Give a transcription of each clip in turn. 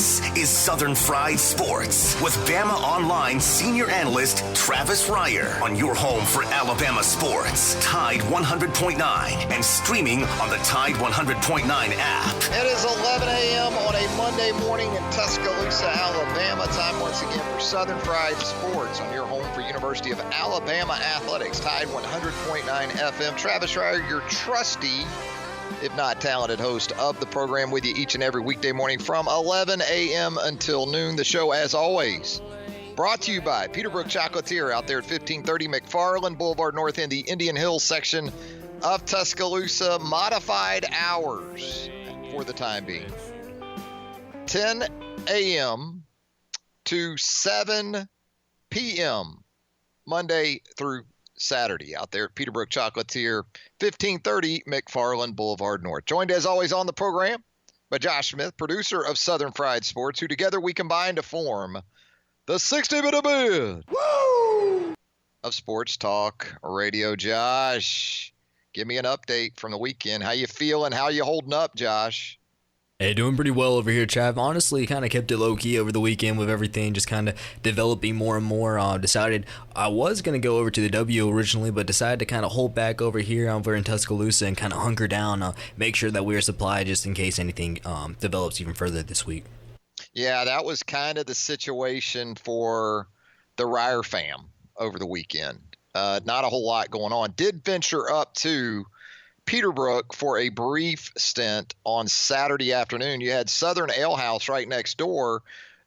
This is Southern Fried Sports with Bama Online senior analyst Travis Reier on your home for Alabama sports. Tide 100.9 and streaming on the Tide 100.9 app. It is 11 a.m. on a Monday morning in Tuscaloosa, Alabama. Time once again for Southern Fried Sports on your home for University of Alabama Athletics. Tide 100.9 FM. Travis Reier, your trusty, if not talented, host of the program, with you each and every weekday morning from 11 a.m. until noon. The show, as always, brought to you by Peterbrook Chocolatier out there at 1530 McFarland Boulevard North in the Indian Hills section of Tuscaloosa. Modified hours for the time being. 10 a.m. to 7 p.m. Monday through Saturday out there at Peterbrook Chocolatier, 1530 McFarland Boulevard North. Joined as always on the program by Josh Smith, producer of Southern Fried Sports, who together we combine to form the 60-minute bit of sports talk radio. Josh, give me an update from the weekend. How you feeling? How you holding up, Josh? Hey, doing pretty well over here, Trav. Honestly, kind of kept it low-key over the weekend with everything just kind of developing more and more. Decided I was going to go over to the W originally, but decided to kind of hold back over here over in Tuscaloosa and kind of hunker down, make sure that we are supplied just in case anything develops even further this week. Yeah, that was kind of the situation for the Reier fam over the weekend. Not a whole lot going on. Did venture up to Peterbrook for a brief stint on Saturday afternoon. You had Southern Ale House right next door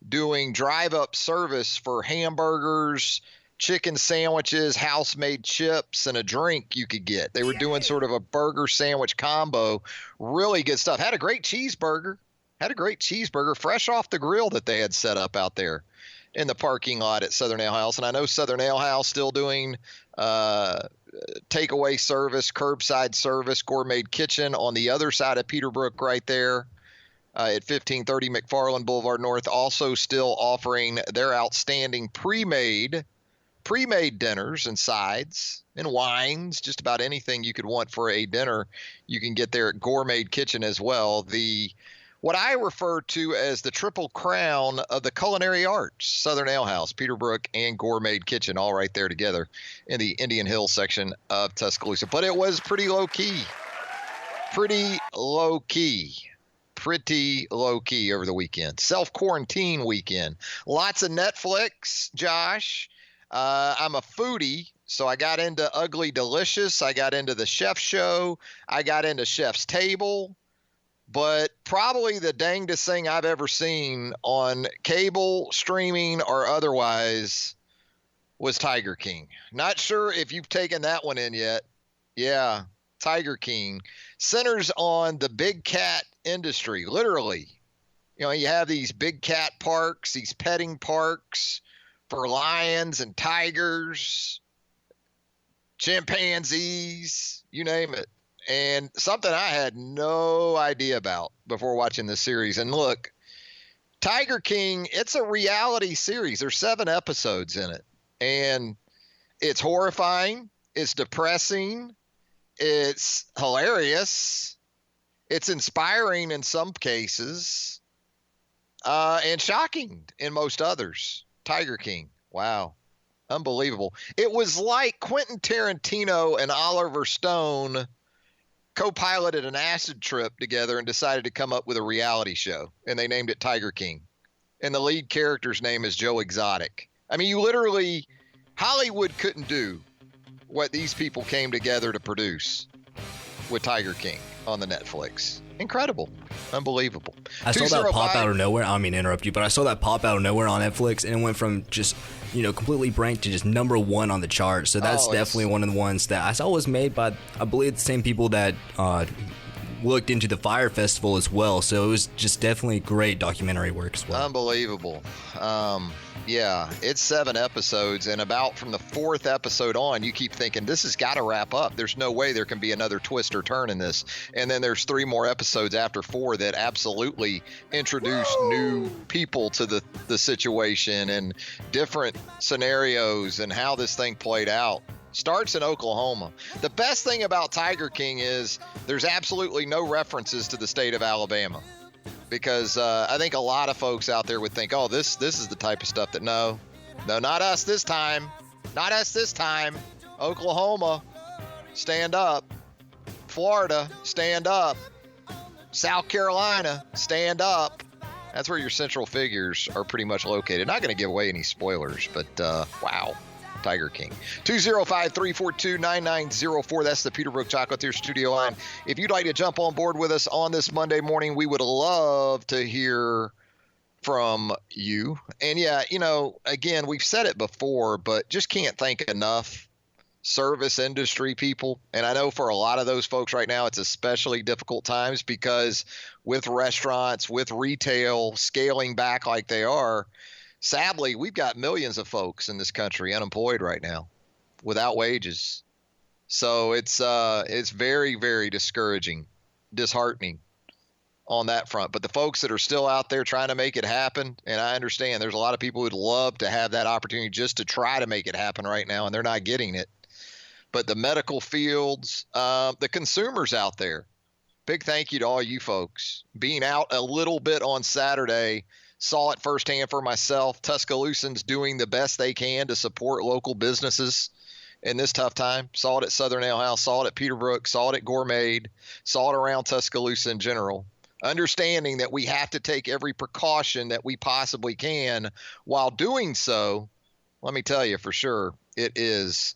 doing drive-up service for hamburgers, chicken sandwiches, house-made chips, and a drink you could get. They were doing sort of a burger sandwich combo. Really good stuff. Had a great cheeseburger fresh off the grill that they had set up out there in the parking lot at Southern Ale House. And I know Southern Ale House still doing takeaway service, curbside service, gourmet kitchen on the other side of Peterbrook right there at 1530 McFarland Boulevard North, also still offering their outstanding pre-made dinners and sides and wines. Just about anything you could want for a dinner you can get there at Gourmet Kitchen as well. What I refer to as the triple crown of the culinary arts, Southern Ale House, Peterbrook, and Gourmet Kitchen, all right there together in the Indian Hills section of Tuscaloosa. But it was pretty low key over the weekend. Self-quarantine weekend. Lots of Netflix, Josh. I'm a foodie, so I got into Ugly Delicious. I got into the Chef Show. I got into Chef's Table. But probably the dangest thing I've ever seen on cable, streaming, or otherwise was Tiger King. Not sure if you've taken that one in yet. Yeah, Tiger King centers on the big cat industry, literally. You know, you have these big cat parks, these petting parks for lions and tigers, chimpanzees, you name it. And something I had no idea about before watching this series. And look, Tiger King, it's a reality series. There's 7 episodes in it. And it's horrifying. It's depressing. It's hilarious. It's inspiring in some cases. And shocking in most others. Tiger King. Wow. Unbelievable. It was like Quentin Tarantino and Oliver Stone co-piloted an acid trip together and decided to come up with a reality show, and they named it Tiger King. And the lead character's name is Joe Exotic. I mean, Hollywood couldn't do what these people came together to produce with Tiger King on the Netflix. Incredible. Unbelievable. I saw that pop out of nowhere. I don't mean to interrupt you, but I saw that pop out of nowhere on Netflix, and it went from just, completely ranked to just number 1 on the chart. So that's definitely one of the ones that I saw was made by, I believe, the same people that looked into the Fire Festival as well. So it was just definitely great documentary work as well. Unbelievable. Yeah, it's 7 episodes, and about from the 4th episode on, you keep thinking, this has got to wrap up. There's no way there can be another twist or turn in this. And then there's 3 more episodes after 4 that absolutely introduce new people to the situation and different scenarios and how this thing played out. Starts in Oklahoma. The best thing about Tiger King is there's absolutely no references to the state of Alabama. because I think a lot of folks out there would think, oh, this is the type of stuff that no, not us this time. Not us this time. Oklahoma, stand up. Florida, stand up. South Carolina, stand up. That's where your central figures are pretty much located. Not going to give away any spoilers, but wow. Tiger King. 205-342-9904. That's the Peterbrook Chocolate Tier studio line. If you'd like to jump on board with us on this Monday morning, we would love to hear from you. And yeah, again, we've said it before, but just can't thank enough service industry people. And I know for a lot of those folks right now, it's especially difficult times because with restaurants, with retail scaling back like they are, sadly, we've got millions of folks in this country unemployed right now without wages. So it's very, very discouraging, disheartening on that front. But the folks that are still out there trying to make it happen, and I understand there's a lot of people who'd love to have that opportunity just to try to make it happen right now, and they're not getting it. But the medical fields, the consumers out there, big thank you to all you folks. Being out a little bit on Saturday, saw it firsthand for myself. Tuscaloosans doing the best they can to support local businesses in this tough time. Saw it at Southern Ale House, saw it at Peterbrook, saw it at Gourmet, saw it around Tuscaloosa in general. Understanding that we have to take every precaution that we possibly can while doing so, let me tell you for sure, it is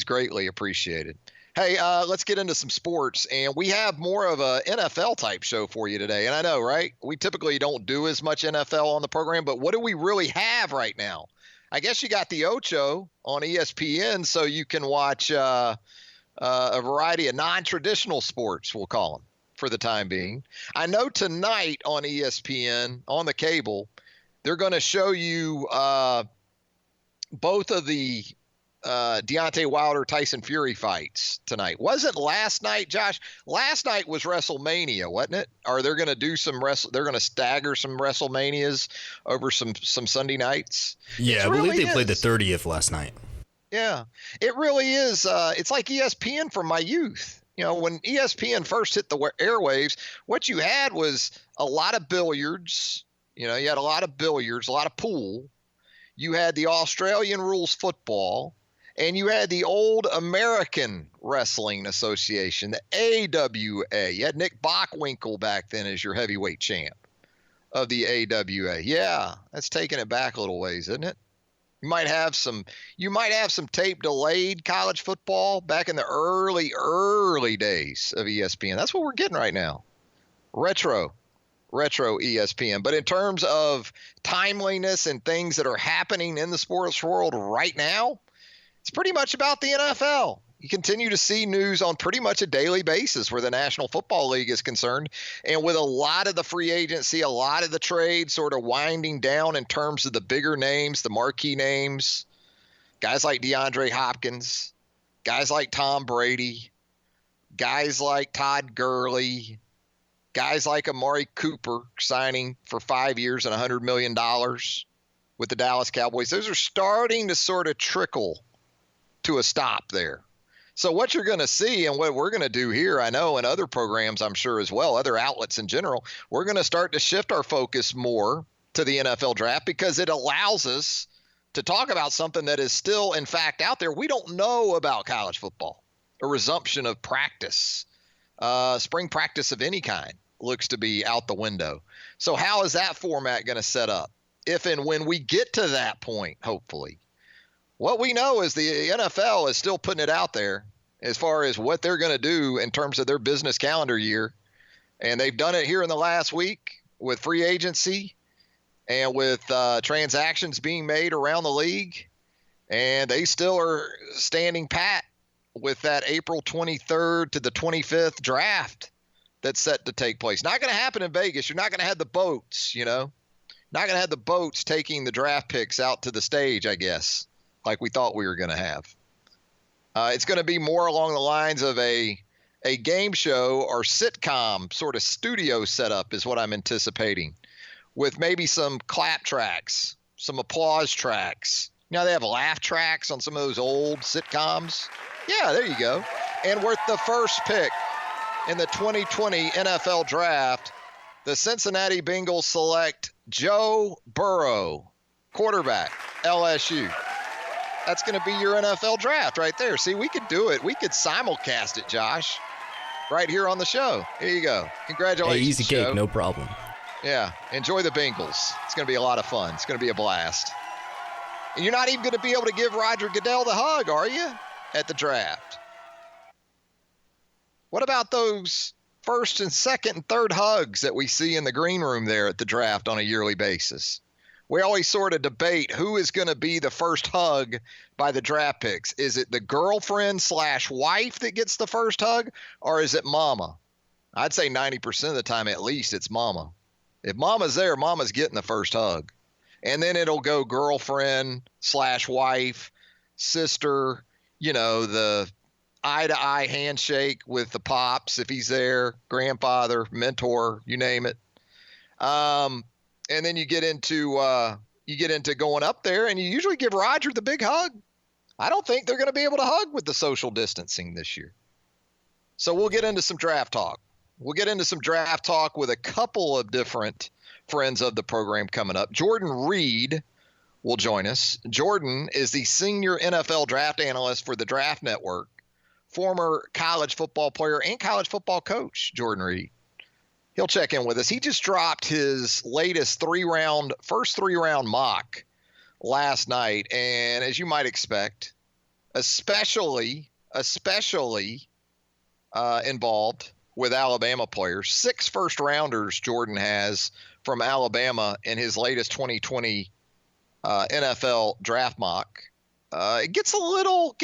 greatly appreciated. Hey, let's get into some sports, and we have more of a NFL type show for you today. And I know, right? We typically don't do as much NFL on the program, but what do we really have right now? I guess you got the Ocho on ESPN, so you can watch a variety of non-traditional sports, we'll call them, for the time being. I know tonight on ESPN, on the cable, they're going to show you both of the Deontay Wilder Tyson Fury fights tonight. Wasn't last night, Josh? Last night was WrestleMania, wasn't it? Or they're going to do they're going to stagger some WrestleManias over some Sunday nights. Yeah, I believe they played the 30th last night. Yeah, it really is. It's like ESPN from my youth. When ESPN first hit the airwaves, what you had was a lot of billiards. You had a lot of billiards, a lot of pool. You had the Australian rules football. And you had the old American Wrestling Association, the AWA. You had Nick Bockwinkel back then as your heavyweight champ of the AWA. Yeah, that's taking it back a little ways, isn't it? You might have some tape delayed college football back in the early days of ESPN. That's what we're getting right now. Retro ESPN. But in terms of timeliness and things that are happening in the sports world right now, it's pretty much about the NFL. You continue to see news on pretty much a daily basis where the National Football League is concerned. And with a lot of the free agency, a lot of the trade sort of winding down in terms of the bigger names, the marquee names, guys like DeAndre Hopkins, guys like Tom Brady, guys like Todd Gurley, guys like Amari Cooper signing for 5 years and $100 million with the Dallas Cowboys. Those are starting to sort of trickle to a stop there. So what you're going to see and what we're going to do here, I know, and other programs I'm sure as well, other outlets in general, we're going to start to shift our focus more to the NFL draft because it allows us to talk about something that is still, in fact, out there. We don't know about college football, a resumption of practice, spring practice of any kind looks to be out the window. So how is that format going to set up? If and when we get to that point, hopefully. What we know is the NFL is still putting it out there as far as what they're going to do in terms of their business calendar year. And they've done it here in the last week with free agency and with transactions being made around the league. And they still are standing pat with that April 23rd to the 25th draft that's set to take place. Not going to happen in Vegas. You're not going to have the boats, not going to have the boats taking the draft picks out to the stage, I guess, like we thought we were going to have. It's going to be more along the lines of a game show or sitcom sort of studio setup is what I'm anticipating, with maybe some clap tracks, some applause tracks. They have laugh tracks on some of those old sitcoms. Yeah, there you go. And with the first pick in the 2020 NFL Draft, The Cincinnati Bengals select Joe Burrow, quarterback, LSU. That's going to be your NFL draft right there. See, we could do it. We could simulcast it, Josh, right here on the show. Here you go. Congratulations, Hey, easy cake, Joe. no problem. Yeah, enjoy the Bengals. It's going to be a lot of fun. It's going to be a blast. And you're not even going to be able to give Roger Goodell the hug, are you, at the draft? What about those first and second and third hugs that we see in the green room there at the draft on a yearly basis? We always sort of debate who is going to be the first hug by the draft picks. Is it the girlfriend/wife that gets the first hug, or is it mama? I'd say 90% of the time at least it's mama. If mama's there, mama's getting the first hug. And then it'll go girlfriend/wife, sister, the eye-to-eye handshake with the pops if he's there, grandfather, mentor, you name it. And then you get into going up there, and you usually give Roger the big hug. I don't think they're going to be able to hug with the social distancing this year. So we'll get into some draft talk. We'll get into some draft talk with a couple of different friends of the program coming up. Jordan Reed will join us. Jordan is the senior NFL draft analyst for the Draft Network, former college football player and college football coach, Jordan Reed. He'll check in with us. He just dropped his latest first three-round mock last night. And as you might expect, especially involved with Alabama players. 6 first-rounders Jordan has from Alabama in his latest 2020 NFL draft mock. It gets a little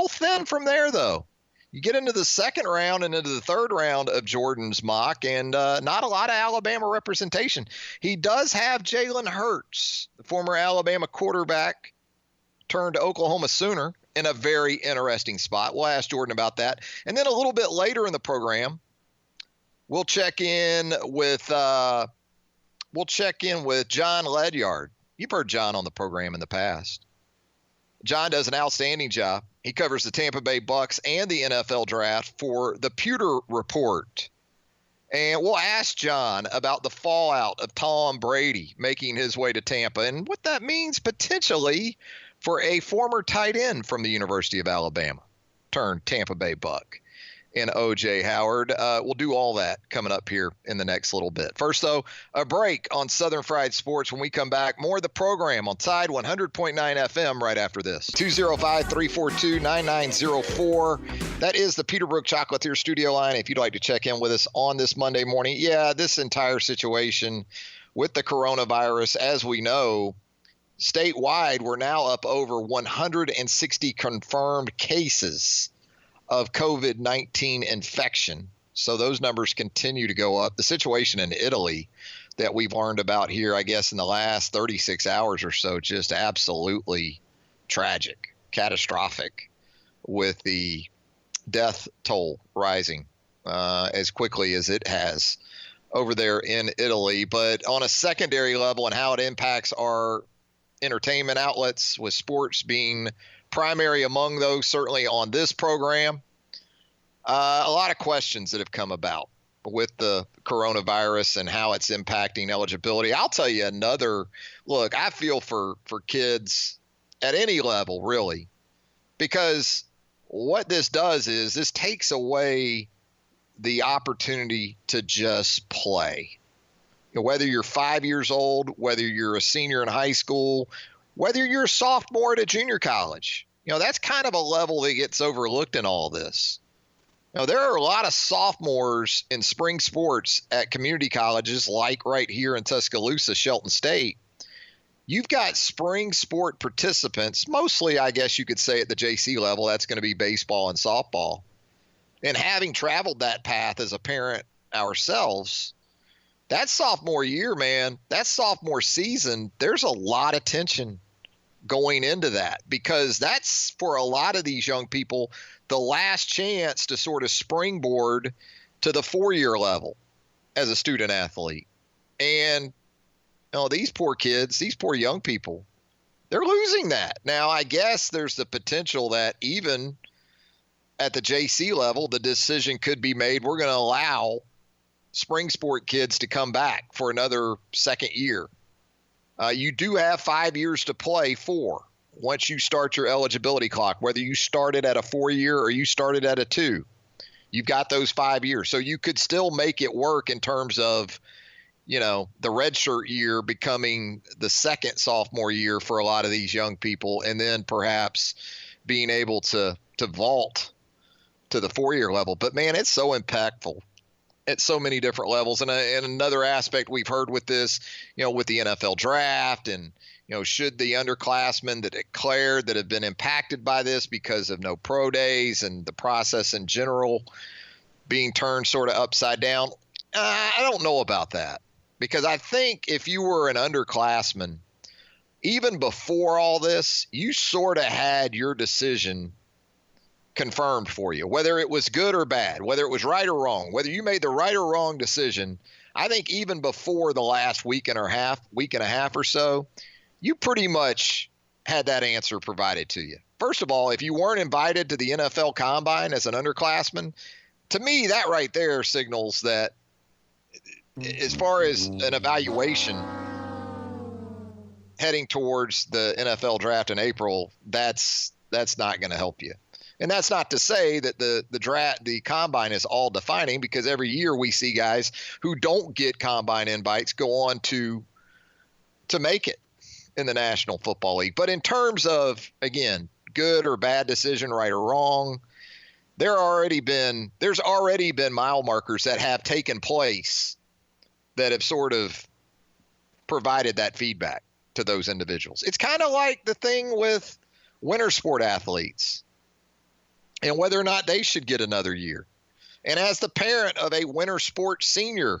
thin from there, though. You get into the second round and into the third round of Jordan's mock, and not a lot of Alabama representation. He does have Jalen Hurts, the former Alabama quarterback turned Oklahoma Sooner, in a very interesting spot. We'll ask Jordan about that. And then a little bit later in the program, we'll check in with John Ledyard. You've heard John on the program in the past. John does an outstanding job. He covers the Tampa Bay Bucks and the NFL draft for the Pewter Report. And we'll ask John about the fallout of Tom Brady making his way to Tampa and what that means potentially for a former tight end from the University of Alabama turned Tampa Bay Buck in O.J. Howard. We'll do all that coming up here in the next little bit. First, though, a break on Southern Fried Sports. When we come back, more of the program on Tide 100.9 FM right after this. 205-342-9904. That is the Peterbrook Chocolatier studio line if you'd like to check in with us on this Monday morning. Yeah, this entire situation with the coronavirus, as we know, statewide, we're now up over 160 confirmed cases of COVID-19 infection. So those numbers continue to go up. The situation in Italy that we've learned about here, I guess, in the last 36 hours or so, just absolutely tragic, catastrophic, with the death toll rising as quickly as it has over there in Italy. But on a secondary level and how it impacts our entertainment outlets, with sports being primary among those, certainly on this program. A lot of questions that have come about with the coronavirus and how it's impacting eligibility. I'll tell you another look. I feel for kids at any level, really, because what this does is this takes away the opportunity to just play. Whether you're 5 years old, whether you're a senior in high school, whether you're a sophomore at a junior college, that's kind of a level that gets overlooked in all this. There are a lot of sophomores in spring sports at community colleges, like right here in Tuscaloosa, Shelton State. You've got spring sport participants, mostly, I guess you could say at the JC level, that's going to be baseball and softball. And having traveled that path as a parent ourselves, that sophomore year, man, that sophomore season, there's a lot of tension going into that, because that's, for a lot of these young people, the last chance to sort of springboard to the 4-year level as a student athlete. And these poor kids, these poor young people, they're losing that. Now, I guess there's the potential that even at the JC level, the decision could be made, we're going to allow spring sport kids to come back for another second year. You do have 5 years to play for once you start your eligibility clock, whether you started at a 4-year or you started at a 2. You've got those 5 years. So you could still make it work in terms of, the redshirt year becoming the second sophomore year for a lot of these young people, and then perhaps being able to vault to the 4-year level. But, man, it's so impactful at so many different levels. And another aspect we've heard with this, with the NFL draft and, should the underclassmen that declared that have been impacted by this because of no pro days and the process in general being turned sort of upside down, I don't know about that. Because I think if you were an underclassman, even before all this, you sort of had your decision confirmed for you, whether it was good or bad, whether it was right or wrong, whether you made the right or wrong decision. I think even before the last week and a half or so, you pretty much had that answer provided to you. First of all, if you weren't invited to the NFL Combine as an underclassman, to me, that right there signals that as far as an evaluation heading towards the NFL draft in April, that's not going to help you. And that's not to say that the combine is all defining, because every year we see guys who don't get combine invites go on to make it in the National Football League. But in terms of, again, good or bad decision, right or wrong, there's already been mile markers that have taken place that have sort of provided that feedback to those individuals. It's kind of like the thing with winter sport athletes and whether or not they should get another year. And as the parent of a winter sport senior,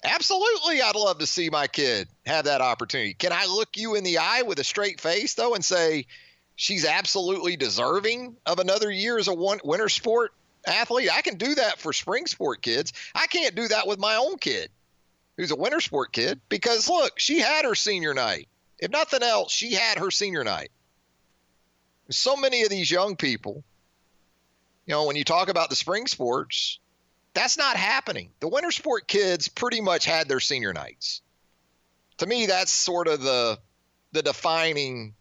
absolutely, I'd love to see my kid have that opportunity. Can I look you in the eye with a straight face, though, and say she's absolutely deserving of another year as a winter sport athlete? I can do that for spring sport kids. I can't do that with my own kid, who's a winter sport kid, because, look, she had her senior night. If nothing else, she had her senior night. So many of these young people, when you talk about the spring sports, that's not happening. The winter sport kids pretty much had their senior nights. To me, that's sort of the defining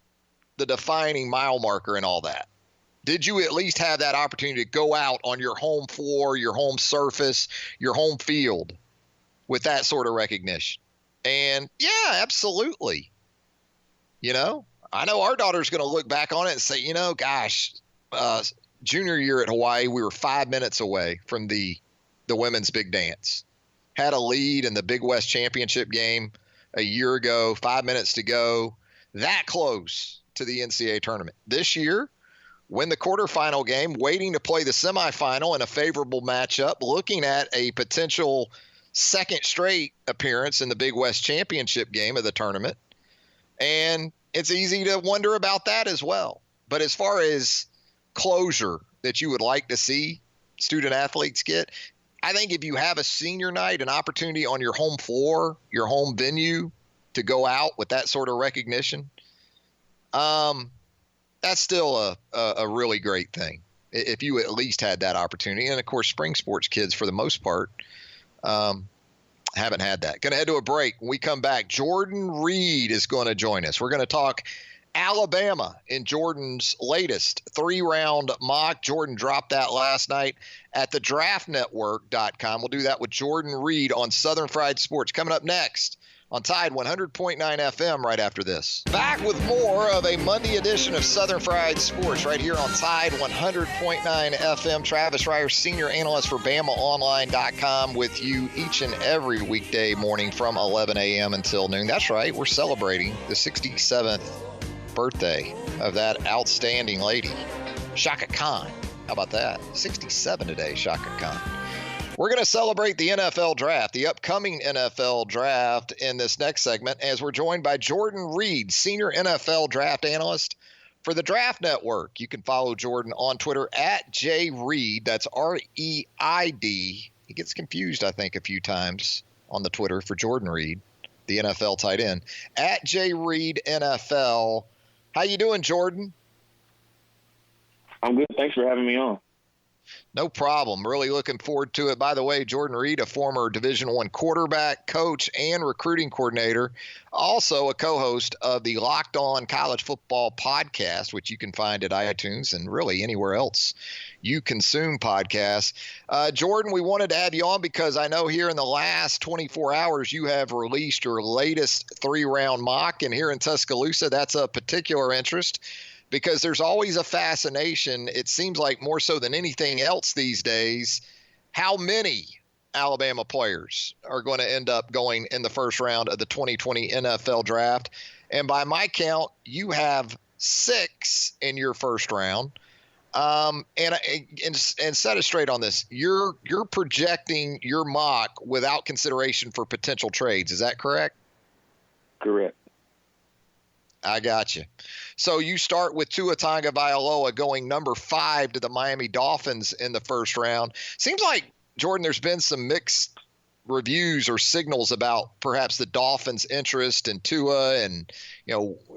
mile marker and all that. Did you at least have that opportunity to go out on your home floor, your home surface, your home field with that sort of recognition? And yeah, absolutely. I know our daughter's going to look back on it and say, gosh, junior year at Hawaii, we were 5 minutes away from the women's big dance. Had a lead in the Big West Championship game a year ago, 5 minutes to go, that close to the NCAA tournament. This year, win the quarterfinal game, waiting to play the semifinal in a favorable matchup, looking at a potential second straight appearance in the Big West Championship game of the tournament. And it's easy to wonder about that as well. But as far as closure that you would like to see student athletes get, I think if you have a senior night, an opportunity on your home floor, your home venue, to go out with that sort of recognition, that's still a really great thing. If you at least had that opportunity. And of course, spring sports kids, for the most part, haven't had that. Going to head to a break. When we come back, Jordan Reed is going to join us. We're going to talk Alabama in Jordan's latest 3-round mock. Jordan dropped that last night at thedraftnetwork.com. We'll do that with Jordan Reed on Southern Fried Sports. Coming up next on Tide 100.9 FM right after this. Back with more of a Monday edition of Southern Fried Sports right here on Tide 100.9 FM. Travis Reier, senior analyst for BamaOnline.com, with you each and every weekday morning from 11 a.m. until noon. That's right, we're celebrating the 67th birthday of that outstanding lady, Shaka Khan. How about that? 67 today, Shaka Khan. We're going to celebrate the NFL draft, the upcoming NFL draft, in this next segment, as we're joined by Jordan Reed, senior NFL draft analyst for the Draft Network. You can follow Jordan on Twitter at JReed. That's R-E-I-D. He gets confused, I think, a few times on the Twitter for Jordan Reed, the NFL tight end, at JReed NFL. How you doing, Jordan? I'm good. Thanks for having me on. No problem. Really looking forward to it. By the way, Jordan Reed, a former Division I quarterback, coach, and recruiting coordinator, also a co-host of the Locked On College Football podcast, which you can find at iTunes and really anywhere else you consume podcasts. Jordan, we wanted to have you on because I know here in the last 24 hours you have released your latest 3-round mock, and here in Tuscaloosa, that's a particular interest, because there's always a fascination, it seems like more so than anything else these days, how many Alabama players are going to end up going in the first round of the 2020 NFL draft. And by my count, you have 6 in your first round. And set us straight on this. You're projecting your mock without consideration for potential trades. Is that correct? Correct. I got you. So you start with Tua Tagovailoa going number 5 to the Miami Dolphins in the first round. Seems like, Jordan, there's been some mixed reviews or signals about perhaps the Dolphins' interest in Tua and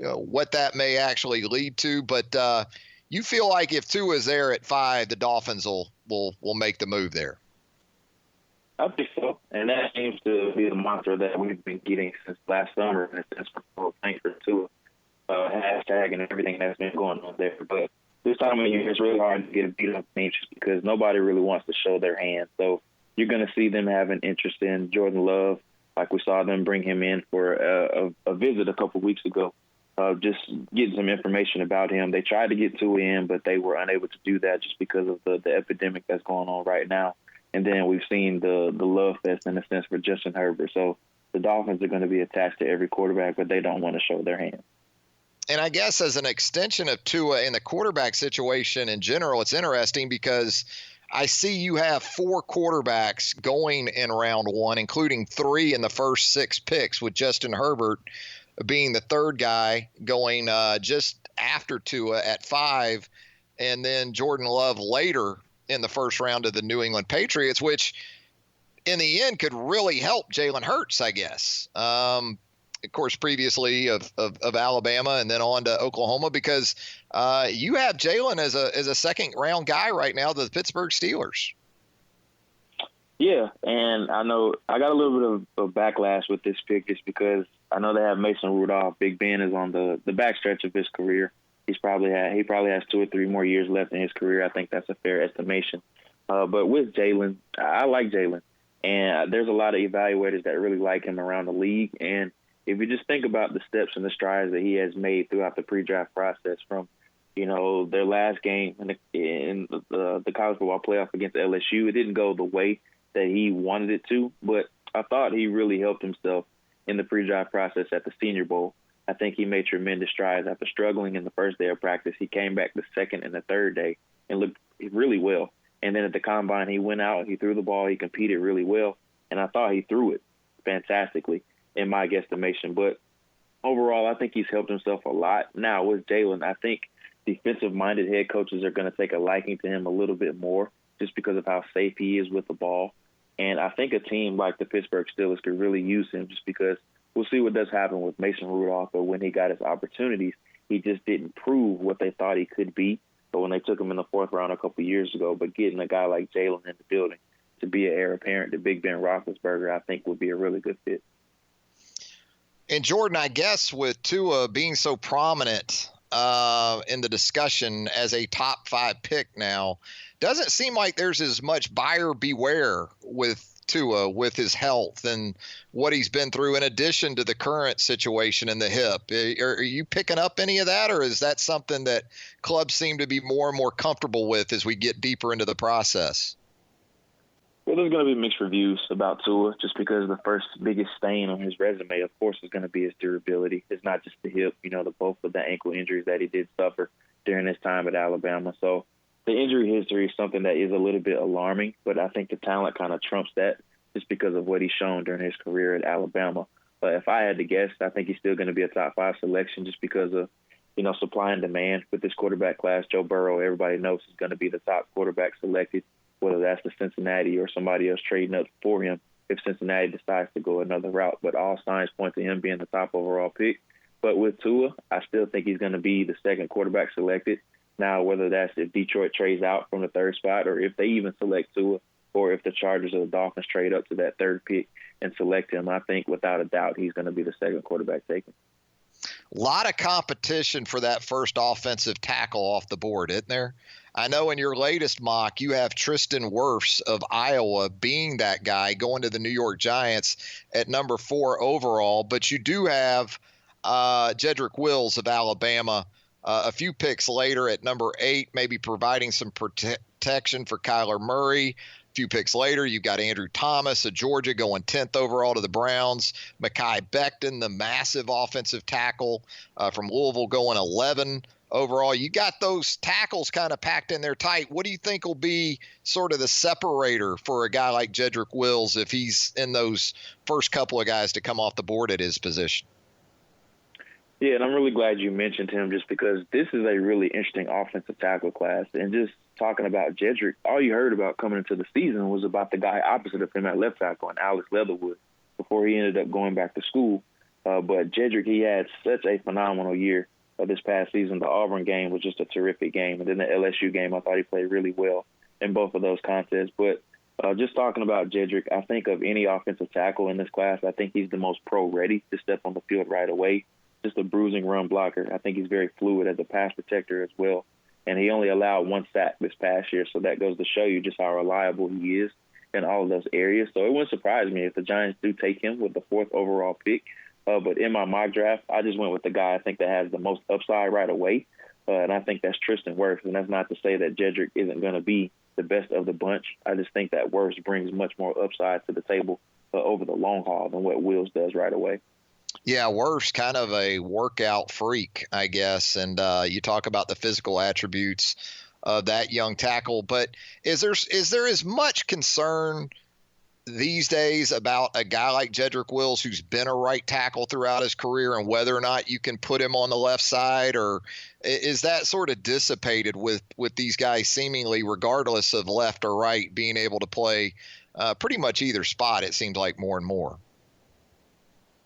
what that may actually lead to. But you feel like if Tua is there at 5, the Dolphins will make the move there. I think so, and that seems to be the mantra that we've been getting since last summer. And it's thanks for Tua. Hashtag and everything that's been going on there. But this time of year, it's really hard to get a beat up team just because nobody really wants to show their hand. So you're going to see them have an interest in Jordan Love, like we saw them bring him in for a visit a couple weeks ago, just getting some information about him. They tried to get Tua in, but they were unable to do that just because of the epidemic that's going on right now. And then we've seen the love fest, in a sense, for Justin Herbert. So the Dolphins are going to be attached to every quarterback, but they don't want to show their hand. And I guess as an extension of Tua in the quarterback situation in general, it's interesting because I see you have 4 quarterbacks going in round 1, including 3 in the first 6 picks, with Justin Herbert being the 3rd guy going just after Tua at 5, and then Jordan Love later in the first round of the New England Patriots, which in the end could really help Jalen Hurts, I guess. Of course, previously of Alabama and then on to Oklahoma, because you have Jalen as a second-round guy right now to the Pittsburgh Steelers. Yeah, and I know I got a little bit of backlash with this pick just because I know they have Mason Rudolph. Big Ben is on the backstretch of his career. He probably has 2 or 3 more years left in his career. I think that's a fair estimation. But with Jalen, I like Jalen, and there's a lot of evaluators that really like him around the league. And if you just think about the steps and the strides that he has made throughout the pre-draft process, from their last game in the college football playoff against LSU, it didn't go the way that he wanted it to, but I thought he really helped himself in the pre-draft process at the Senior Bowl. I think he made tremendous strides. After struggling in the first day of practice, he came back the second and the third day and looked really well. And then at the Combine, he went out, he threw the ball, he competed really well, and I thought he threw it fantastically in my guesstimation. But overall, I think he's helped himself a lot. Now, with Jalen, I think defensive-minded head coaches are going to take a liking to him a little bit more just because of how safe he is with the ball. And I think a team like the Pittsburgh Steelers could really use him just because we'll see what does happen with Mason Rudolph. But when he got his opportunities, he just didn't prove what they thought he could be. But when they took him in the 4th round a couple of years ago, but getting a guy like Jalen in the building to be an heir apparent to Big Ben Roethlisberger, I think would be a really good fit. And Jordan, I guess with Tua being so prominent in the discussion as a top 5 pick now, doesn't seem like there's as much buyer beware with Tua with his health and what he's been through in addition to the current situation in the hip. Are you picking up any of that, or is that something that clubs seem to be more and more comfortable with as we get deeper into the process? Well, there's going to be mixed reviews about Tua just because the first biggest stain on his resume, of course, is going to be his durability. It's not just the hip, both of the ankle injuries that he did suffer during his time at Alabama. So the injury history is something that is a little bit alarming, but I think the talent kind of trumps that just because of what he's shown during his career at Alabama. But if I had to guess, I think he's still going to be a top 5 selection just because of, supply and demand with this quarterback class. Joe Burrow, everybody knows, is going to be the top quarterback selected, whether that's the Cincinnati or somebody else trading up for him if Cincinnati decides to go another route. But all signs point to him being the top overall pick. But with Tua, I still think he's going to be the second quarterback selected Now, whether that's if Detroit trades out from the third spot or if they even select Tua, or if the Chargers or the Dolphins trade up to that third pick and select him, I think without a doubt he's going to be the second quarterback taken. A lot of competition for that first offensive tackle off the board, isn't there? I know in your latest mock, you have Tristan Wirfs of Iowa being that guy going to the New York Giants at number 4 overall, but you do have Jedrick Wills of Alabama a few picks later at number 8, maybe providing some protection for Kyler Murray. A few picks later, you've got Andrew Thomas of Georgia going 10th overall to the Browns. Mekhi Becton, the massive offensive tackle from Louisville, going 11 overall. You got those tackles kind of packed in there tight. What do you think will be sort of the separator for a guy like Jedrick Wills if he's in those first couple of guys to come off the board at his position? Yeah, and I'm really glad you mentioned him just because this is a really interesting offensive tackle class. And just talking about Jedrick, all you heard about coming into the season was about the guy opposite of him at left tackle, and Alex Leatherwood, before he ended up going back to school. But Jedrick, he had such a phenomenal year this past season. The Auburn game was just a terrific game. And then the LSU game, I thought he played really well in both of those contests. But just talking about Jedrick, I think of any offensive tackle in this class, I think he's the most pro-ready to step on the field right away. Just a bruising run blocker. I think he's very fluid as a pass protector as well. And he only allowed 1 sack this past year, so that goes to show you just how reliable he is in all of those areas. So it wouldn't surprise me if the Giants do take him with the 4th overall pick. But in my mock draft, I just went with the guy I think that has the most upside right away, and I think that's Tristan Wirfs. And that's not to say that Jedrick isn't going to be the best of the bunch. I just think that Wirfs brings much more upside to the table over the long haul than what Wills does right away. Yeah, Wirfs kind of a workout freak, I guess. And you talk about the physical attributes of that young tackle. But is there as much concern these days about a guy like Jedrick Wills who's been a right tackle throughout his career and whether or not you can put him on the left side? Or is that sort of dissipated with these guys seemingly, regardless of left or right, being able to play pretty much either spot, it seems like more and more?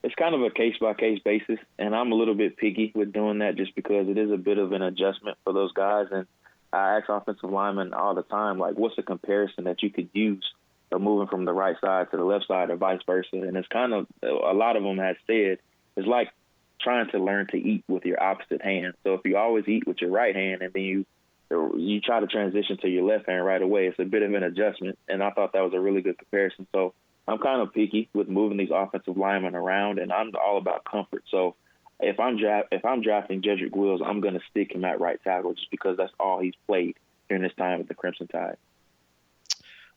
It's kind of a case-by-case basis, and I'm a little bit picky with doing that just because it is a bit of an adjustment for those guys. And I ask offensive linemen all the time, like, what's a comparison that you could use moving from the right side to the left side or vice versa? And it's kind of, a lot of them have said, it's like trying to learn to eat with your opposite hand. So if you always eat with your right hand and then you try to transition to your left hand right away, it's a bit of an adjustment. And I thought that was a really good comparison. So I'm kind of picky with moving these offensive linemen around, and I'm all about comfort. So if I'm drafting Jedrick Wills, I'm going to stick him at right tackle just because that's all he's played during his time with the Crimson Tide.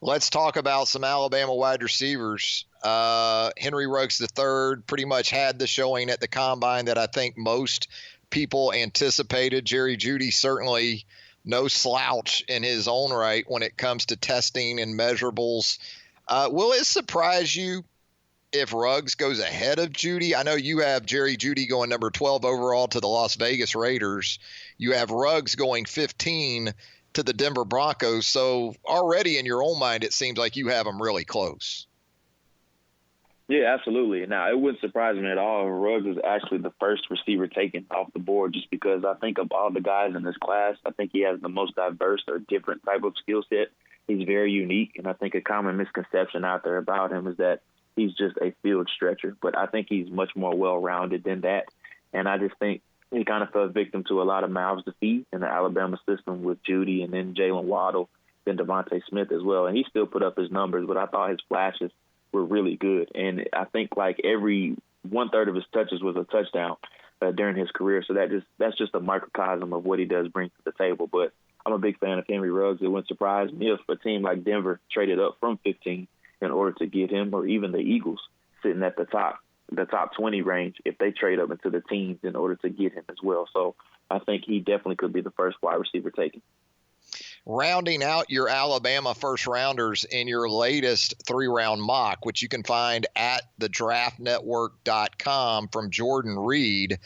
Let's talk about some Alabama wide receivers. Henry Ruggs III pretty much had the showing at the Combine that I think most people anticipated. Jerry Jeudy certainly no slouch in his own right when it comes to testing and measurables. Will it surprise you if Ruggs goes ahead of Jeudy? I know you have Jerry Jeudy going number 12 overall to the Las Vegas Raiders. You have Ruggs going 15 to the Denver Broncos. So already in your own mind, it seems like you have them really close. Yeah, absolutely. Now, it wouldn't surprise me at all if Ruggs is actually the first receiver taken off the board, just because I think of all the guys in this class, I think he has the most diverse or different type of skill set. He's very unique, and I think a common misconception out there about him is that he's just a field stretcher. But I think he's much more well-rounded than that, and I just think he kind of fell victim to a lot of mouths to feed in the Alabama system with Jeudy and then Jalen Waddle, then Devontae Smith as well. And he still put up his numbers, but I thought his flashes were really good. And I think like every 1/3 of his touches was a touchdown during his career. So that's just a microcosm of what he does bring to the table. But I'm a big fan of Henry Ruggs. It wouldn't surprise me if a team like Denver traded up from 15 in order to get him, or even the Eagles sitting at the top 20 range if they trade up into the teens in order to get him as well. So I think he definitely could be the first wide receiver taken. Rounding out your Alabama first rounders in your latest 3-round mock, which you can find at thedraftnetwork.com from Jordan Reed.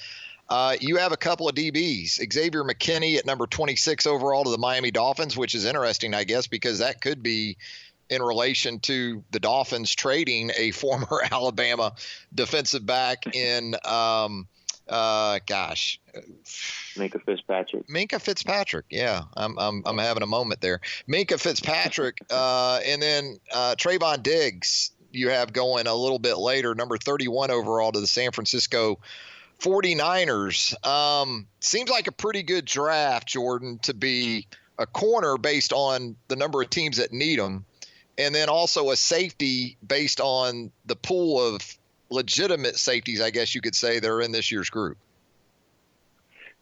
You have a couple of DBs. Xavier McKinney at number 26 overall to the Miami Dolphins, which is interesting, I guess, because that could be in relation to the Dolphins trading a former Alabama defensive back in Gosh. Minkah Fitzpatrick. Yeah, I'm having a moment there. Minkah Fitzpatrick, and then Trayvon Diggs. You have going a little bit later, number 31 overall to the San Francisco 49ers. Seems like a pretty good draft, Jordan, to be a corner based on the number of teams that need them, and then also a safety based on the pool of legitimate safeties, I guess you could say, that are in this year's group.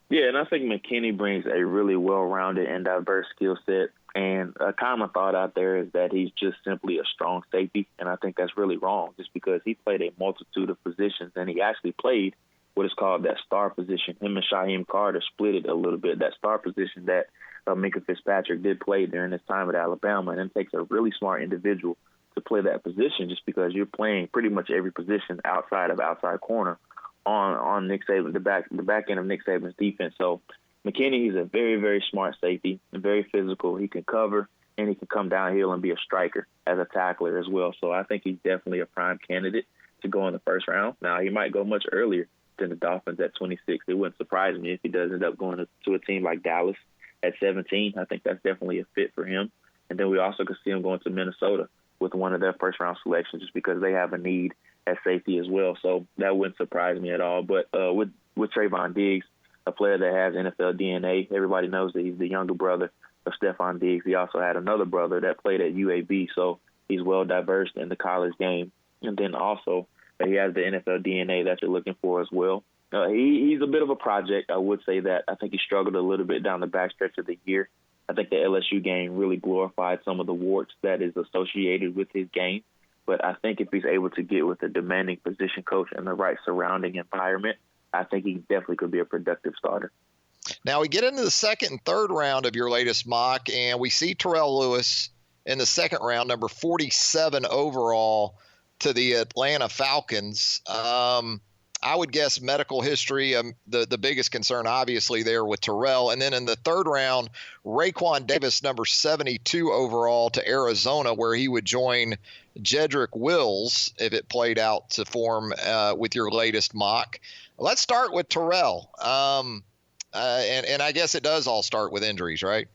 Yeah, and I think McKinney brings a really well-rounded and diverse skill set. And a common thought out there is that he's just simply a strong safety, and I think that's really wrong just because he played a multitude of positions, and he actually played what is called that star position. Him and Shaheem Carter split it a little bit, that star position that Minkah Fitzpatrick did play during his time at Alabama, and it takes a really smart individual to play that position just because you're playing pretty much every position outside of outside corner on Nick Saban, the back end of Nick Saban's defense. So McKinney is a very, very smart safety and very physical. He can cover and he can come downhill and be a striker as a tackler as well. So I think he's definitely a prime candidate to go in the first round. Now, he might go much earlier than the Dolphins at 26. It wouldn't surprise me if he does end up going to a team like Dallas at 17. I think that's definitely a fit for him. And then we also could see him going to Minnesota with one of their first-round selections just because they have a need at safety as well. So that wouldn't surprise me at all. But with Trayvon Diggs, a player that has NFL DNA, everybody knows that he's the younger brother of Stephon Diggs. He also had another brother that played at UAB, so he's well-diverse in the college game. And then also he has the NFL DNA that you're looking for as well. He's a bit of a project, I would say that. I think he struggled a little bit down the backstretch of the year. I think the LSU game really glorified some of the warts that is associated with his game. But I think if he's able to get with a demanding position coach and the right surrounding environment, I think he definitely could be a productive starter. Now we get into the second and third round of your latest mock, and we see Terrell Lewis in the second round, number 47 overall to the Atlanta Falcons. I would guess medical history, the biggest concern obviously there with Terrell. And then in the third round, Raekwon Davis, number 72 overall to Arizona, where he would join Jedrick Wills if it played out to form with your latest mock. Let's start with Terrell. And I guess it does all start with injuries, right?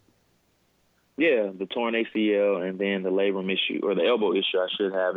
Yeah, the torn ACL and then the labrum issue, or the elbow issue, I should have,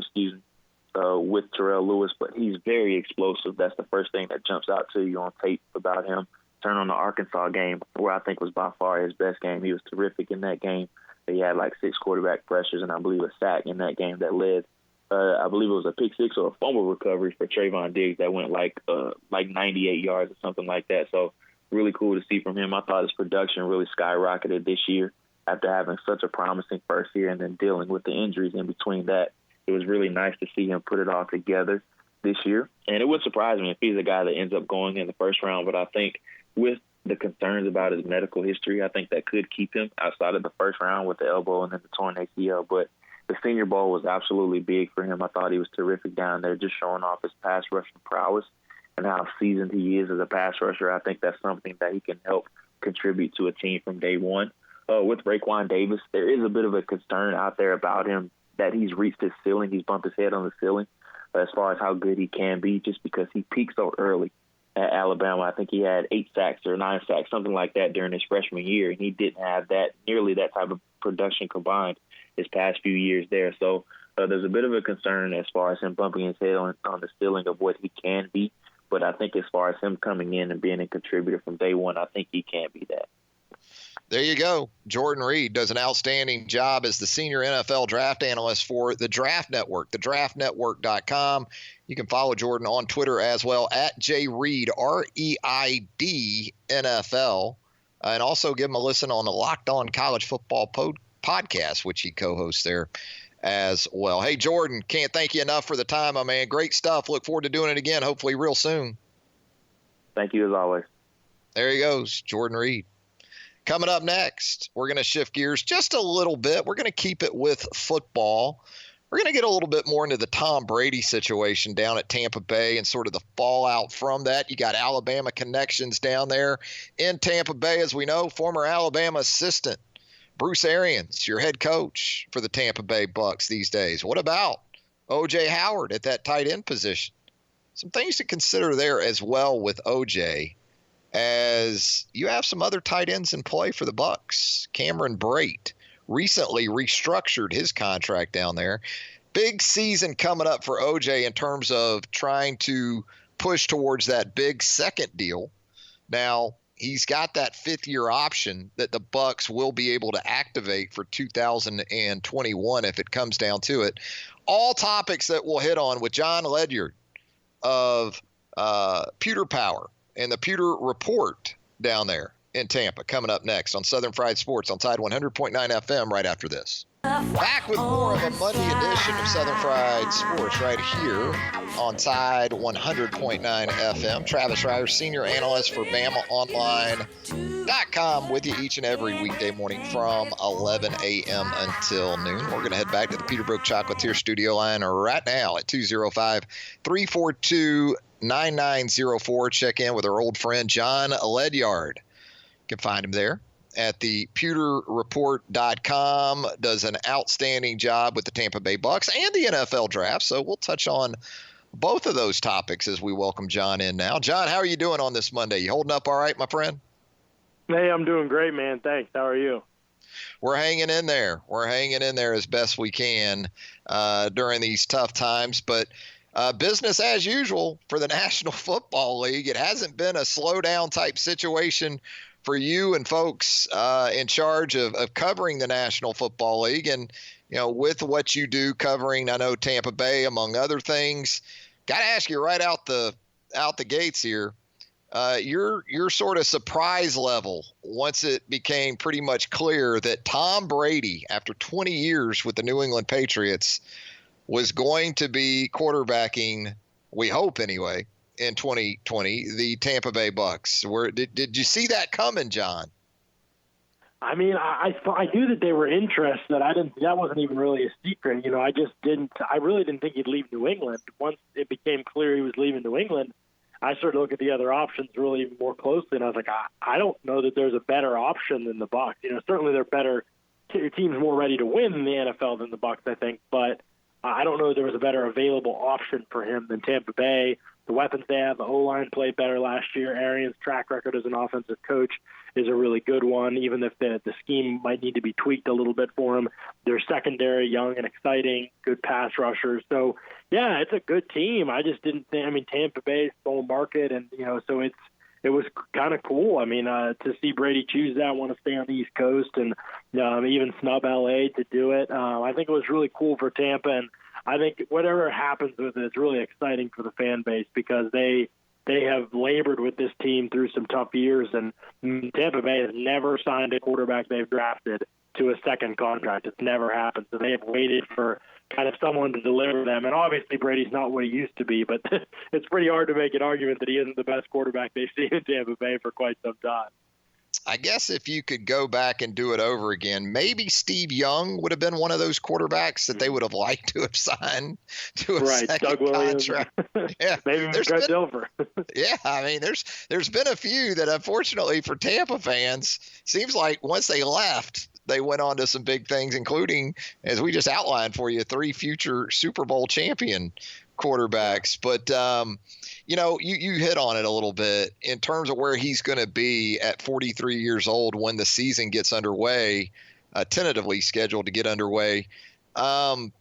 with Terrell Lewis, but he's very explosive. That's the first thing that jumps out to you on tape about him. Turn on the Arkansas game, where I think was by far his best game. He was terrific in that game. He had like 6 quarterback pressures and I believe a sack in that game that led, I believe it was a pick six or a fumble recovery for Trayvon Diggs that went like 98 yards or something like that. So really cool to see from him. I thought his production really skyrocketed this year after having such a promising first year and then dealing with the injuries in between that. It was really nice to see him put it all together this year. And it would surprise me if he's a guy that ends up going in the first round. But I think with the concerns about his medical history, I think that could keep him outside of the first round with the elbow and then the torn ACL. But the Senior Bowl was absolutely big for him. I thought he was terrific down there, just showing off his pass rushing prowess and how seasoned he is as a pass rusher. I think that's something that he can help contribute to a team from day one. With Raekwon Davis, there is a bit of a concern out there about him that he's reached his ceiling. He's bumped his head on the ceiling as far as how good he can be just because he peaked so early at Alabama. I think he had 8 sacks or 9 sacks, something like that during his freshman year, and he didn't have nearly that type of production combined his past few years there. So there's a bit of a concern as far as him bumping his head on the ceiling of what he can be. But I think as far as him coming in and being a contributor from day one, I think he can be that. There you go. Jordan Reed does an outstanding job as the senior NFL draft analyst for the Draft Network, thedraftnetwork.com. You can follow Jordan on Twitter as well, at JReid, REID NFL. And also give him a listen on the Locked On College Football podcast, which he co-hosts there as well. Hey, Jordan, can't thank you enough for the time, my man. Great stuff. Look forward to doing it again, hopefully real soon. Thank you as always. There he goes, Jordan Reed. Coming up next, we're going to shift gears just a little bit. We're going to keep it with football. We're going to get a little bit more into the Tom Brady situation down at Tampa Bay and sort of the fallout from that. You got Alabama connections down there in Tampa Bay, as we know. Former Alabama assistant Bruce Arians, your head coach for the Tampa Bay Bucks these days. What about O.J. Howard at that tight end position? some things to consider there as well with OJ, as you have some other tight ends in play for the Bucs. Cameron Brate recently restructured his contract down there. Big season coming up for OJ in terms of trying to push towards that big second deal. Now, he's got that 5th-year option that the Bucs will be able to activate for 2021 if it comes down to it. All topics that we'll hit on with John Ledyard of Pewter Power and the Pewter Report down there in Tampa coming up next on Southern Fried Sports on Tide 100.9 FM right after this. Back with more of a Monday edition of Southern Fried Sports right here on Tide 100.9 FM. Travis Reier, senior analyst for BamaOnline.com, with you each and every weekday morning from 11 a.m. until noon. We're going to head back to the Peterbrook Chocolatier studio line right now at 205-342-9904. Check in with our old friend John Ledyard. You can find him there at the pewterreport.com. Does an outstanding job with the Tampa Bay Bucs and the NFL draft. So we'll touch on both of those topics as we welcome John in now. John, how are you doing on this Monday? You holding up all right, my friend? Hey, I'm doing great, man. Thanks. How are you? We're hanging in there. We're hanging in there as best we can during these tough times. But business as usual for the National Football League. It hasn't been a slowdown type situation for you and folks in charge of covering the National Football League. And, you know, with what you do covering, I know Tampa Bay, among other things, got to ask you right out the gates here, your sort of surprise level once it became pretty much clear that Tom Brady, after 20 years with the New England Patriots, was going to be quarterbacking, we hope anyway, in 2020, the Tampa Bay Bucs. Did you see that coming, John? I mean, I knew that they were interested. That wasn't even really a secret. You know, I really didn't think he'd leave New England. Once it became clear he was leaving New England, I started to look at the other options really more closely, and I was like, I don't know that there's a better option than the Bucs. You know, certainly they're better. Your team's more ready to win in the NFL than the Bucs, I think, but I don't know that there was a better available option for him than Tampa Bay. The weapons they have, the O-line played better last year. Arians' track record as an offensive coach is a really good one, even if the scheme might need to be tweaked a little bit for him. They're secondary, young and exciting, good pass rushers. So, yeah, it's a good team. I just didn't think – I mean, Tampa Bay's full market, and, you know, so it was kind of cool. I mean, to see Brady choose that, want to stay on the East Coast, and even snub L.A. to do it. I think it was really cool for Tampa, and I think whatever happens with it, it's really exciting for the fan base because they have labored with this team through some tough years, and Tampa Bay has never signed a quarterback they've drafted to a second contract. It's never happened. So they have waited for kind of someone to deliver them. And obviously Brady's not what he used to be, but it's pretty hard to make an argument that he isn't the best quarterback they've seen in Tampa Bay for quite some time. I guess if you could go back and do it over again, maybe Steve Young would have been one of those quarterbacks that they would have liked to have signed to a second Doug contract. Yeah, maybe Brett Dilfer. Yeah, I mean, there's been a few that unfortunately for Tampa fans, seems like once they left, they went on to some big things, including, as we just outlined for you, 3 future Super Bowl champion quarterbacks. But, you know, you hit on it a little bit in terms of where he's going to be at 43 years old when the season gets underway, tentatively scheduled to get underway.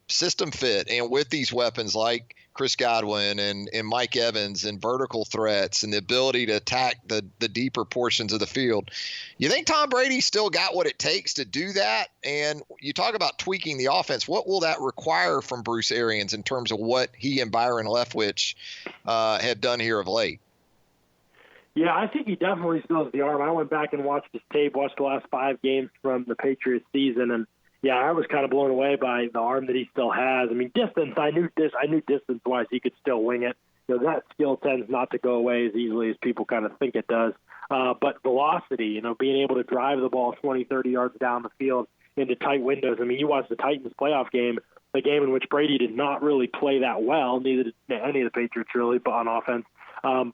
System fit, and with these weapons like Chris Godwin and Mike Evans and vertical threats and the ability to attack the deeper portions of the field, you think Tom Brady still got what it takes to do that? And you talk about tweaking the offense. What will that require from Bruce Arians in terms of what he and Byron Leftwich have done here of late? Yeah, I think he definitely still has the arm. I went back and watched his tape, watched the last 5 games from the Patriots season, and yeah, I was kind of blown away by the arm that he still has. I mean, distance, I knew distance-wise he could still wing it. You know, that skill tends not to go away as easily as people kind of think it does. But velocity, you know, being able to drive the ball 20, 30 yards down the field into tight windows. I mean, you watch the Titans playoff game, the game in which Brady did not really play that well, neither did any of the Patriots really, but on offense.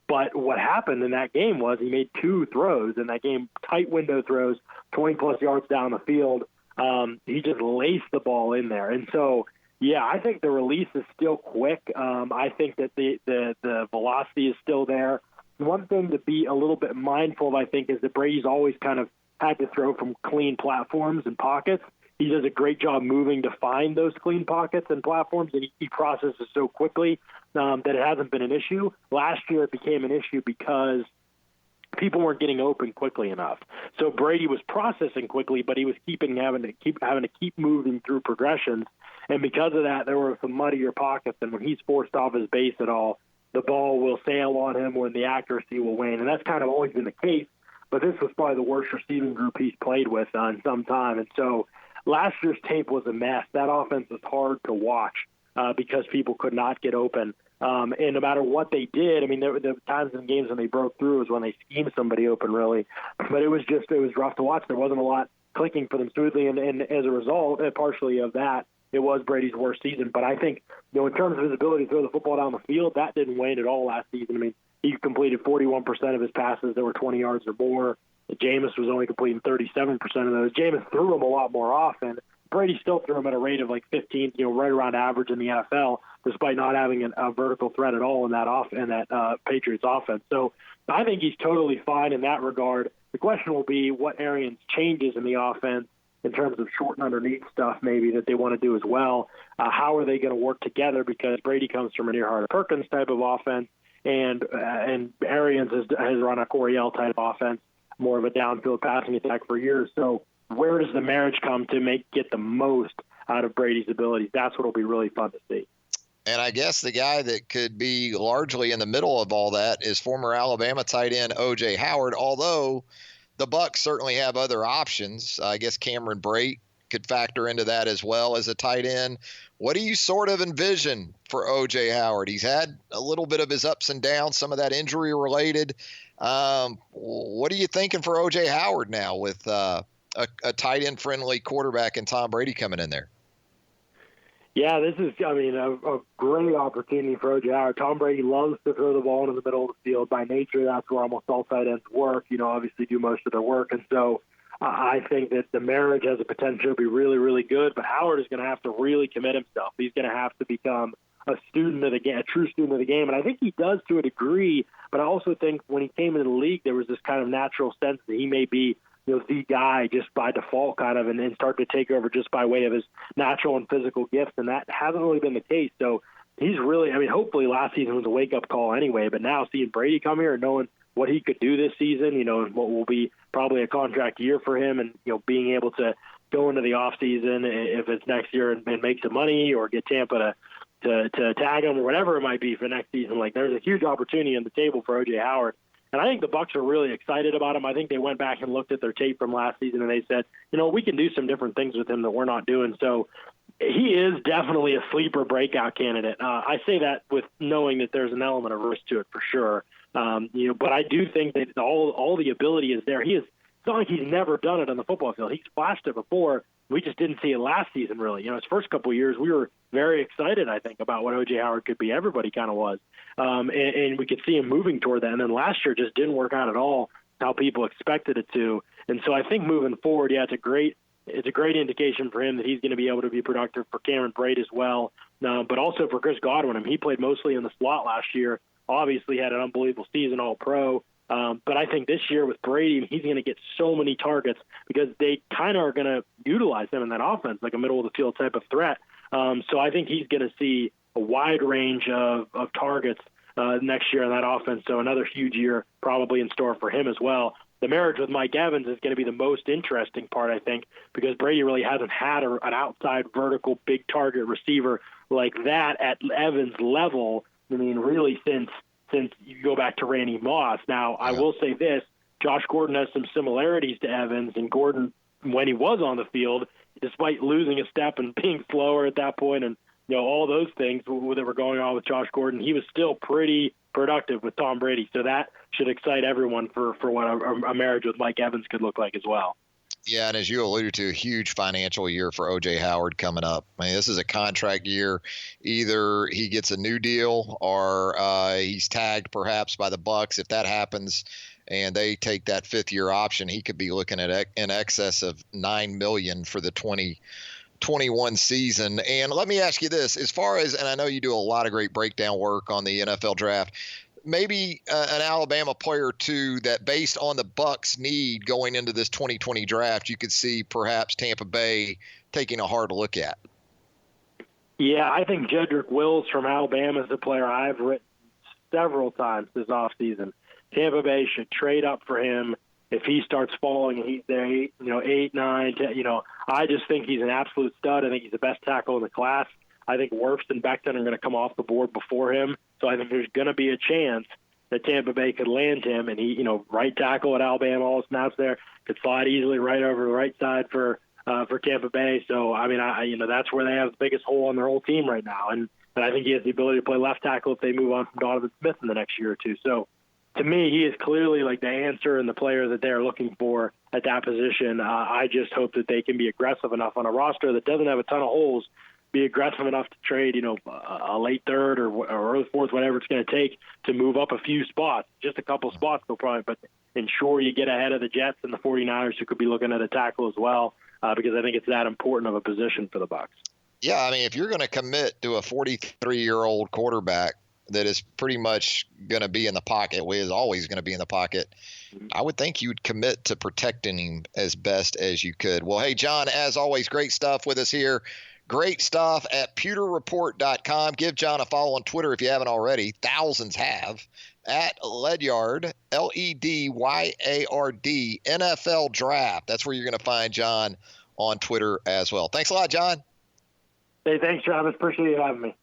But what happened in that game was he made 2 throws in that game, tight window throws, 20-plus yards down the field. He just laced the ball in there. And so Yeah, I think the release is still quick. I think that the velocity is still there. One thing to be a little bit mindful of, I think, is that Brady's always kind of had to throw from clean platforms and pockets. He does a great job moving to find those clean pockets and platforms, and he processes so quickly that it hasn't been an issue. Last year it became an issue because people weren't getting open quickly enough. So Brady was processing quickly, but he was having to keep moving through progressions. And because of that, there were some muddier pockets, and when he's forced off his base at all, the ball will sail on him when the accuracy will wane. And that's kind of always been the case, but this was probably the worst receiving group he's played with in some time. And so last year's tape was a mess. That offense was hard to watch because people could not get open. And no matter what they did, I mean, there were times in games when they broke through was when they schemed somebody open, really. But it was rough to watch. There wasn't a lot clicking for them smoothly, and as a result, partially of that, it was Brady's worst season. But I think, in terms of his ability to throw the football down the field, that didn't wane at all last season. I mean, he completed 41% of his passes that were 20 yards or more. Jameis was only completing 37% of those. Jameis threw them a lot more often. Brady still threw them at a rate of like 15, right around average in the NFL, despite not having a vertical threat at all in that Patriots offense. So I think he's totally fine in that regard. The question will be what Arians changes in the offense in terms of short and underneath stuff maybe that they want to do as well. How are they going to work together? Because Brady comes from a Nearhart Perkins type of offense, and Arians has run a Coryell type offense, more of a downfield passing attack for years. So where does the marriage come to get the most out of Brady's abilities? That's what will be really fun to see. And I guess the guy that could be largely in the middle of all that is former Alabama tight end O.J. Howard, although the Bucs certainly have other options. I guess Cameron Brate could factor into that as well as a tight end. What do you sort of envision for O.J. Howard? He's had a little bit of his ups and downs, some of that injury related. What are you thinking for O.J. Howard now with a tight end friendly quarterback and Tom Brady coming in there? Yeah, this is, a great opportunity for O.J. Howard. Tom Brady loves to throw the ball into the middle of the field. By nature, that's where almost all tight ends work, obviously do most of their work. And so I think that the marriage has a potential to be really, really good, but Howard is going to have to really commit himself. He's going to have to become a student of the game, a true student of the game. And I think he does to a degree, but I also think when he came into the league, there was this kind of natural sense that he may be the guy just by default kind of, and then start to take over just by way of his natural and physical gifts. And that hasn't really been the case. So he's really, hopefully last season was a wake-up call anyway, but now seeing Brady come here and knowing what he could do this season, and what will be probably a contract year for him, and, being able to go into the offseason if it's next year and make some money or get Tampa to tag him or whatever it might be for next season. Like, there's a huge opportunity on the table for O.J. Howard. And I think the Bucs are really excited about him. I think they went back and looked at their tape from last season, and they said, we can do some different things with him that we're not doing. So he is definitely a sleeper breakout candidate. I say that with knowing that there's an element of risk to it for sure. But I do think that all the ability is there. It's not like he's never done it on the football field. He's flashed it before. We just didn't see it last season, really. His first couple of years, we were very excited, I think, about what O.J. Howard could be. Everybody kind of was. And we could see him moving toward that. And then last year just didn't work out at all how people expected it to. And so I think moving forward, it's a great indication for him that he's going to be able to be productive for Cameron Brate as well, but also for Chris Godwin. He played mostly in the slot last year, obviously had an unbelievable season, All-Pro. But I think this year with Brady, he's going to get so many targets because they kind of are going to utilize him in that offense, like a middle-of-the-field type of threat. So I think he's going to see a wide range of targets next year in that offense. So another huge year probably in store for him as well. The marriage with Mike Evans is going to be the most interesting part, I think, because Brady really hasn't had an outside vertical big target receiver like that at Evans' level, really since you go back to Randy Moss. Now, I will say this, Josh Gordon has some similarities to Evans, and Gordon, when he was on the field, despite losing a step and being slower at that point and all those things that were going on with Josh Gordon, he was still pretty productive with Tom Brady. So that should excite everyone for what a marriage with Mike Evans could look like as well. Yeah, and as you alluded to, a huge financial year for O.J. Howard coming up. This is a contract year. Either he gets a new deal or he's tagged perhaps by the Bucs. If that happens and they take that fifth-year option, he could be looking at in excess of $9 million for the 21 season. And let me ask you this, as far as, and I know you do a lot of great breakdown work on the NFL draft, maybe an Alabama player or two that based on the Bucs need going into this 2020 draft, you could see perhaps Tampa Bay taking a hard look at. Yeah, I think Jedrick Wills from Alabama is a player I've written several times this offseason. Tampa Bay should trade up for him. If he starts falling and he's there, 8, 9, 10, I just think he's an absolute stud. I think he's the best tackle in the class. I think Wirfs and Becton are going to come off the board before him. So I think there's going to be a chance that Tampa Bay could land him. And he, right tackle at Alabama, all the snaps there, could slide easily right over the right side for Tampa Bay. So, I mean, that's where they have the biggest hole on their whole team right now. And I think he has the ability to play left tackle if they move on from Donovan Smith in the next year or two. So, to me, he is clearly like the answer and the player that they're looking for at that position. I just hope that they can be aggressive enough on a roster that doesn't have a ton of holes, be aggressive enough to trade, a late third or early fourth, whatever it's going to take to move up a few spots, just a couple spots, they'll probably, but ensure you get ahead of the Jets and the 49ers who could be looking at a tackle as well, because I think it's that important of a position for the Bucs. Yeah, I mean, if you're going to commit to a 43-year-old quarterback that is pretty much going to be in the pocket, is always going to be in the pocket, I would think you'd commit to protecting him as best as you could. Well, hey, John, as always, great stuff with us here. Great stuff at pewterreport.com. Give John a follow on Twitter if you haven't already. Thousands have. At Ledyard, Ledyard, NFL Draft. That's where you're going to find John on Twitter as well. Thanks a lot, John. Hey, thanks, Travis. Appreciate you having me.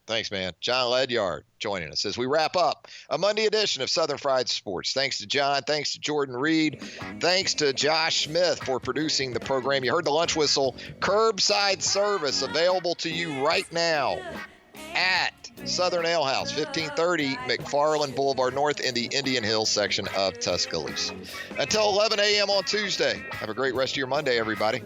Thanks, man. John Ledyard joining us as we wrap up a Monday edition of Southern Fried Sports. Thanks to John. Thanks to Jordan Reed. Thanks to Josh Smith for producing the program. You heard the lunch whistle. Curbside service available to you right now at Southern Ale House, 1530 McFarland Boulevard North in the Indian Hills section of Tuscaloosa. Until 11 a.m. on Tuesday. Have a great rest of your Monday, everybody.